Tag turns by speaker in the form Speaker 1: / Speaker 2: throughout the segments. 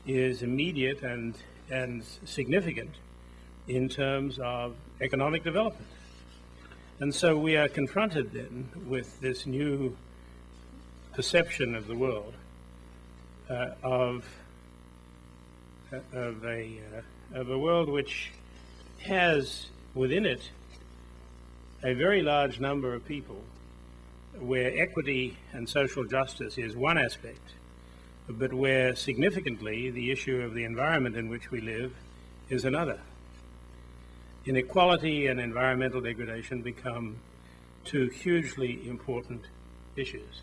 Speaker 1: is immediate and significant in terms of economic development. And so we are confronted then with this new perception of the world of a world which has within it a very large number of people where equity and social justice is one aspect, but where significantly the issue of the environment in which we live is another. Inequality and environmental degradation become two hugely important issues.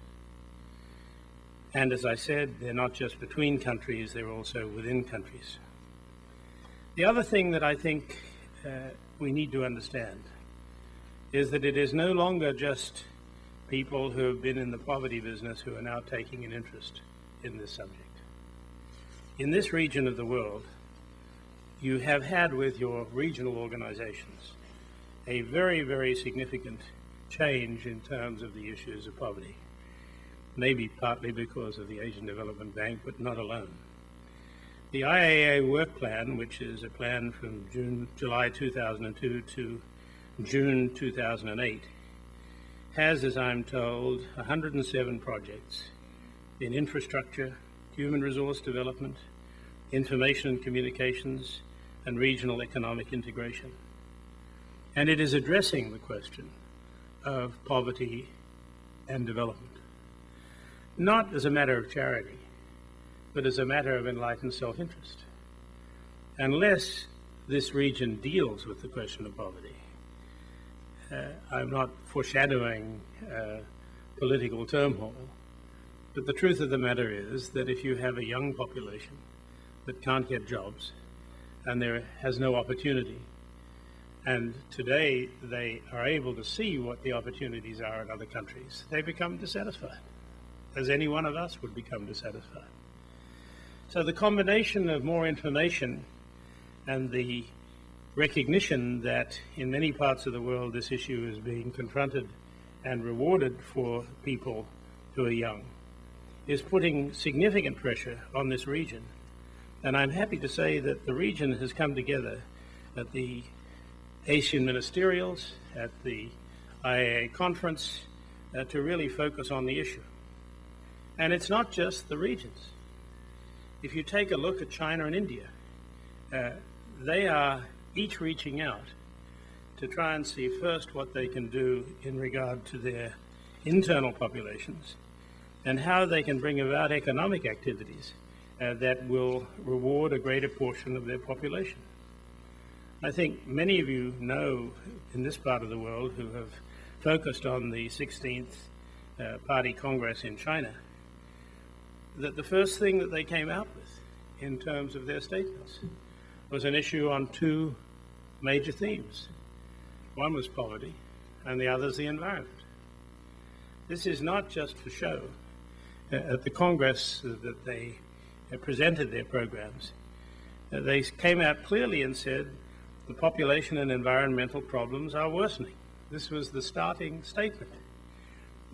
Speaker 1: And as I said, they're not just between countries, they're also within countries. The other thing that I think we need to understand is that it is no longer just people who have been in the poverty business who are now taking an interest in this subject. In this region of the world, you have had with your regional organizations a very, very significant change in terms of the issues of poverty. Maybe partly because of the Asian Development Bank, but not alone. The IAA work plan, which is a plan from July 2002 to June 2008, has, as I'm told, 107 projects in infrastructure, human resource development, information and communications, and regional economic integration. And it is addressing the question of poverty and development, not as a matter of charity, but as a matter of enlightened self-interest. Unless this region deals with the question of poverty, I'm not foreshadowing political turmoil, but the truth of the matter is that if you have a young population that can't get jobs and there has no opportunity, and today they are able to see what the opportunities are in other countries, they become dissatisfied, as any one of us would become dissatisfied. So the combination of more information and the recognition that in many parts of the world this issue is being confronted and rewarded for people who are young is putting significant pressure on this region. And I'm happy to say that the region has come together at the ASEAN ministerials, at the IAA conference, to really focus on the issue. And it's not just the regions. If you take a look at China and India, they are each reaching out to try and see first what they can do in regard to their internal populations and how they can bring about economic activities that will reward a greater portion of their population. I think many of you know in this part of the world who have focused on the 16th Party Congress in China that the first thing that they came out with in terms of their statements was an issue on two major themes. One was poverty and the other is the environment. This is not just for show. At the Congress that they presented their programs, they came out clearly and said the population and environmental problems are worsening. This was the starting statement.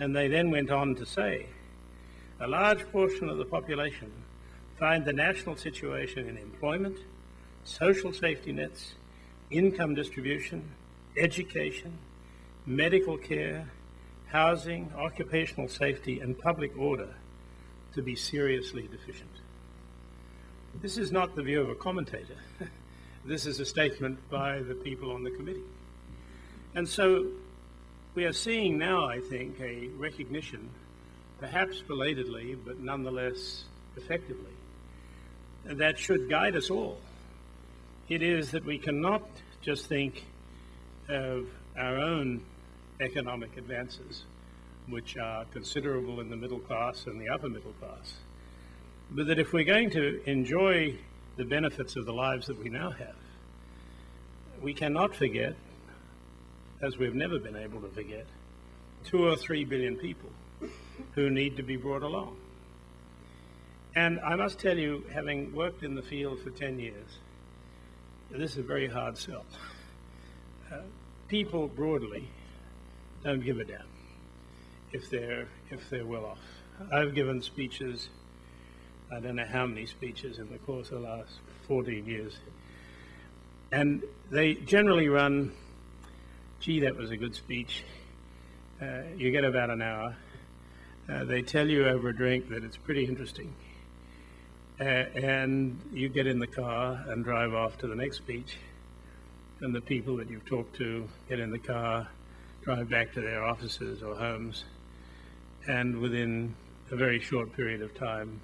Speaker 1: And they then went on to say, a large portion of the population find the national situation in employment, social safety nets, income distribution, education, medical care, housing, occupational safety, and public order to be seriously deficient. This is not the view of a commentator. This is a statement by the people on the committee. And so we are seeing now, I think, a recognition, perhaps belatedly, but nonetheless effectively, that should guide us all. It is that we cannot just think of our own economic advances, which are considerable in the middle class and the upper middle class, but that if we're going to enjoy the benefits of the lives that we now have, we cannot forget, as we've never been able to forget, 2 or 3 billion people who need to be brought along. And I must tell you, having worked in the field for 10 years, this is a very hard sell. People broadly don't give a damn if they're well off. I've given speeches I don't know how many speeches in the course of the last 14 years. And they generally run, gee, that was a good speech. You get about an hour. They tell you over a drink that it's pretty interesting. And you get in the car and drive off to the next speech. And the people that you've talked to get in the car, drive back to their offices or homes. And within a very short period of time,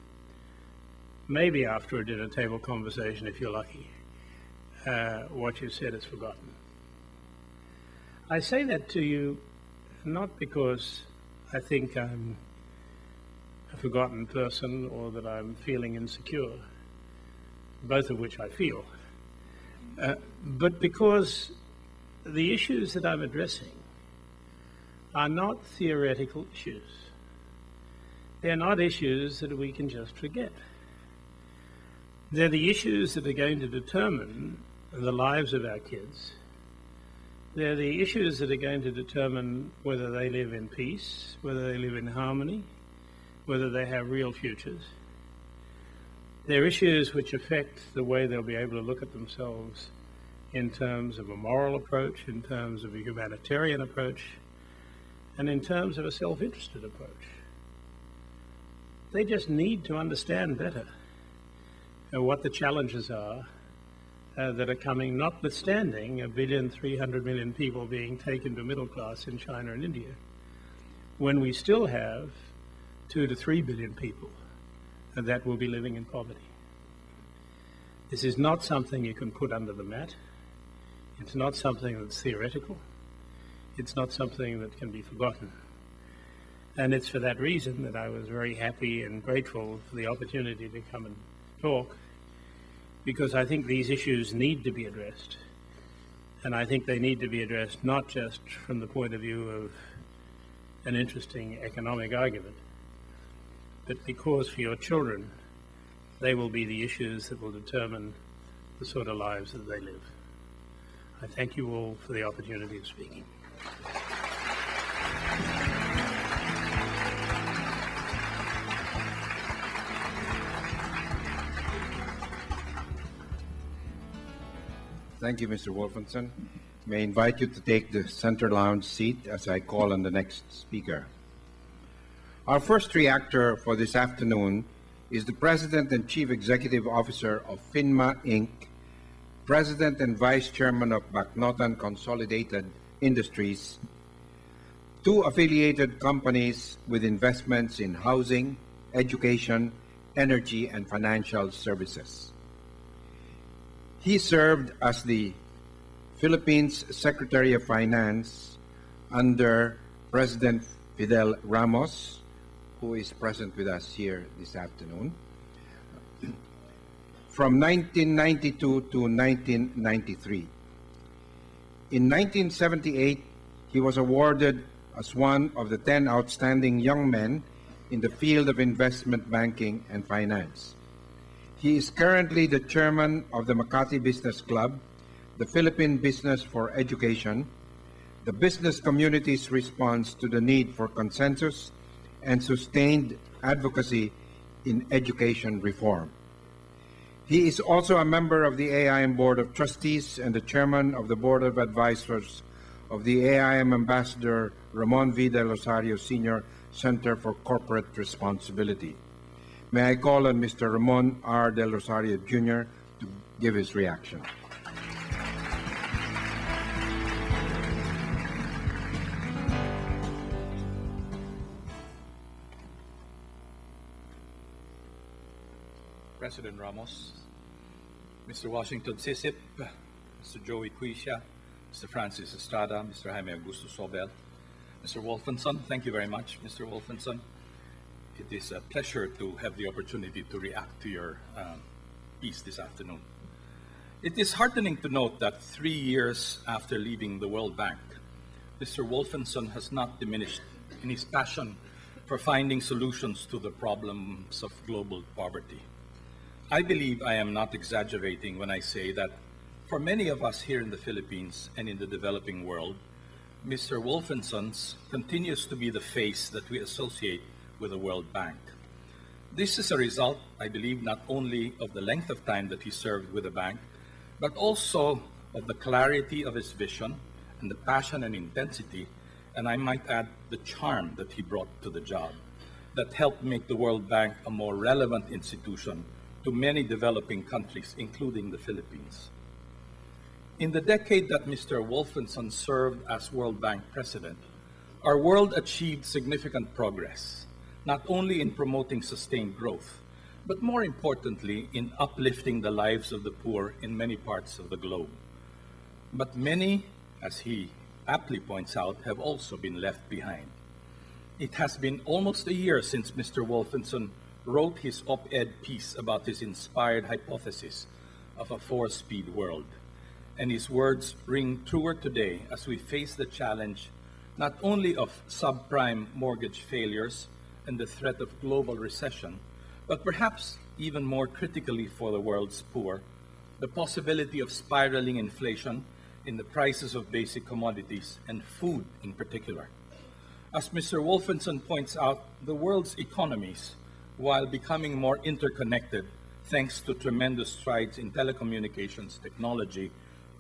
Speaker 1: maybe after a dinner table conversation, if you're lucky, what you said is forgotten. I say that to you not because I think I'm a forgotten person or that I'm feeling insecure, both of which I feel, but because the issues that I'm addressing are not theoretical issues. They're not issues that we can just forget. They're the issues that are going to determine the lives of our kids. They're the issues that are going to determine whether they live in peace, whether they live in harmony, whether they have real futures. They're issues which affect the way they'll be able to look at themselves in terms of a moral approach, in terms of a humanitarian approach, and in terms of a self-interested approach. They just need to understand better what the challenges are that are coming, notwithstanding 1,300,000,000 people being taken to middle class in China and India, when we still have 2 to 3 billion people that will be living in poverty. This is not something you can put under the mat. It's not something that's theoretical. It's not something that can be forgotten. And it's for that reason that I was very happy and grateful for the opportunity to come and talk, because I think these issues need to be addressed. And I think they need to be addressed not just from the point of view of an interesting economic argument, but because for your children, they will be the issues that will determine the sort of lives that they live. I thank you all for the opportunity of speaking.
Speaker 2: Thank you, Mr. Wolfensohn. May I invite you to take the center lounge seat as I call on the next speaker. Our first reactor for this afternoon is the President and Chief Executive Officer of FINMA, Inc., President and Vice Chairman of Bacnotan Consolidated Industries, two affiliated companies with investments in housing, education, energy, and financial services. He served as the Philippines Secretary of Finance under President Fidel Ramos, who is present with us here this afternoon, from 1992 to 1993. In 1978, he was awarded as one of the 10 outstanding young men in the field of investment banking and finance. He is currently the chairman of the Makati Business Club, the Philippine Business for Education, the business community's response to the need for consensus and sustained advocacy in education reform. He is also a member of the AIM Board of Trustees and the chairman of the Board of Advisors of the AIM Ambassador Ramon V. Del Rosario Sr. Center for Corporate Responsibility. May I call on Mr. Ramon R. Del Rosario Jr. to give his reaction.
Speaker 3: President Ramos, Mr. Washington Sisip, Mr. Joey Cuisia, Mr. Francis Estrada, Mr. Jaime Augusto Sobel, Mr. Wolfensohn, thank you very much, Mr. Wolfensohn. It is a pleasure to have the opportunity to react to your piece this afternoon. It is heartening to note that 3 years after leaving the World Bank, Mr. Wolfensohn has not diminished in his passion for finding solutions to the problems of global poverty. I believe I am not exaggerating when I say that for many of us here in the Philippines and in the developing world, Mr. Wolfensohn continues to be the face that we associate with the World Bank. This is a result, I believe, not only of the length of time that he served with the bank, but also of the clarity of his vision and the passion and intensity, and I might add the charm that he brought to the job, that helped make the World Bank a more relevant institution to many developing countries, including the Philippines. In the decade that Mr. Wolfensohn served as World Bank President, our world achieved significant progress, not only in promoting sustained growth, but more importantly, in uplifting the lives of the poor in many parts of the globe. But many, as he aptly points out, have also been left behind. It has been almost a year since Mr. Wolfensohn wrote his op-ed piece about his inspired hypothesis of a four-speed world, and his words ring truer today as we face the challenge not only of subprime mortgage failures and the threat of global recession, but perhaps even more critically for the world's poor, the possibility of spiraling inflation in the prices of basic commodities and food in particular. As Mr. Wolfensohn points out, the world's economies, while becoming more interconnected thanks to tremendous strides in telecommunications technology,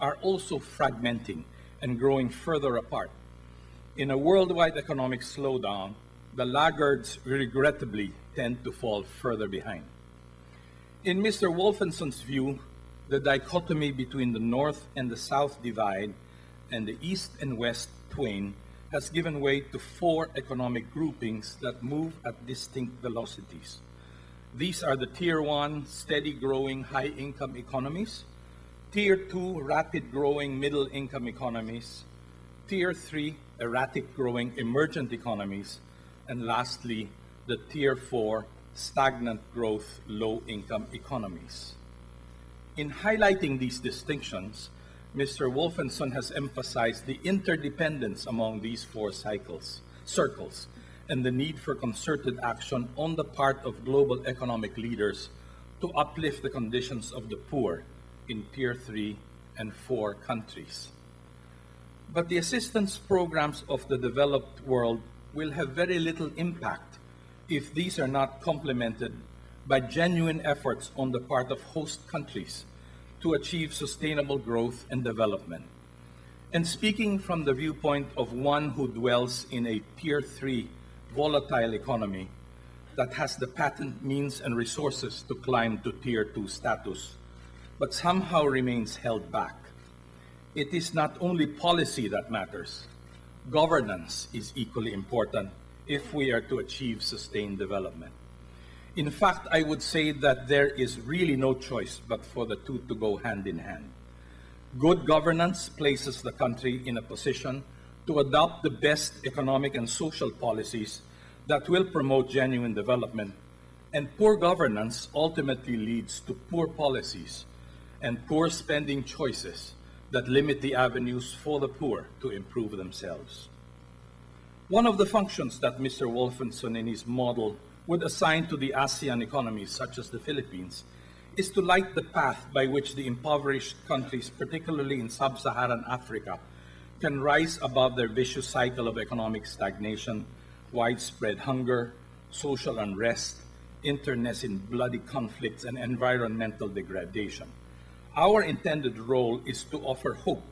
Speaker 3: are also fragmenting and growing further apart. In a worldwide economic slowdown, the laggards regrettably tend to fall further behind. In Mr. Wolfensohn's view, the dichotomy between the North and the South divide and the East and West twain has given way to four economic groupings that move at distinct velocities. These are the Tier 1, steady-growing high-income economies, Tier 2, rapid-growing middle-income economies, Tier 3, erratic-growing emergent economies, and lastly, the Tier 4, stagnant growth, low-income economies. In highlighting these distinctions, Mr. Wolfensohn has emphasized the interdependence among these four circles, and the need for concerted action on the part of global economic leaders to uplift the conditions of the poor in Tier 3 and 4 countries. But the assistance programs of the developed world will have very little impact if these are not complemented by genuine efforts on the part of host countries to achieve sustainable growth and development. And speaking from the viewpoint of one who dwells in a Tier 3 volatile economy that has the patent means and resources to climb to Tier 2 status, but somehow remains held back, it is not only policy that matters. Governance is equally important if we are to achieve sustained development. In fact, I would say that there is really no choice but for the two to go hand in hand. Good governance places the country in a position to adopt the best economic and social policies that will promote genuine development, and poor governance ultimately leads to poor policies and poor spending choices that limit the avenues for the poor to improve themselves. One of the functions that Mr. Wolfensohn in his model would assign to the ASEAN economies, such as the Philippines, is to light the path by which the impoverished countries, particularly in sub-Saharan Africa, can rise above their vicious cycle of economic stagnation, widespread hunger, social unrest, internecine bloody conflicts, and environmental degradation. Our intended role is to offer hope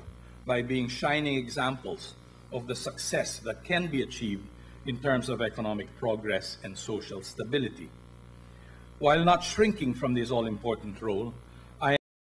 Speaker 3: by being shining examples of the success that can be achieved in terms of economic progress and social stability. While not shrinking from this all-important role,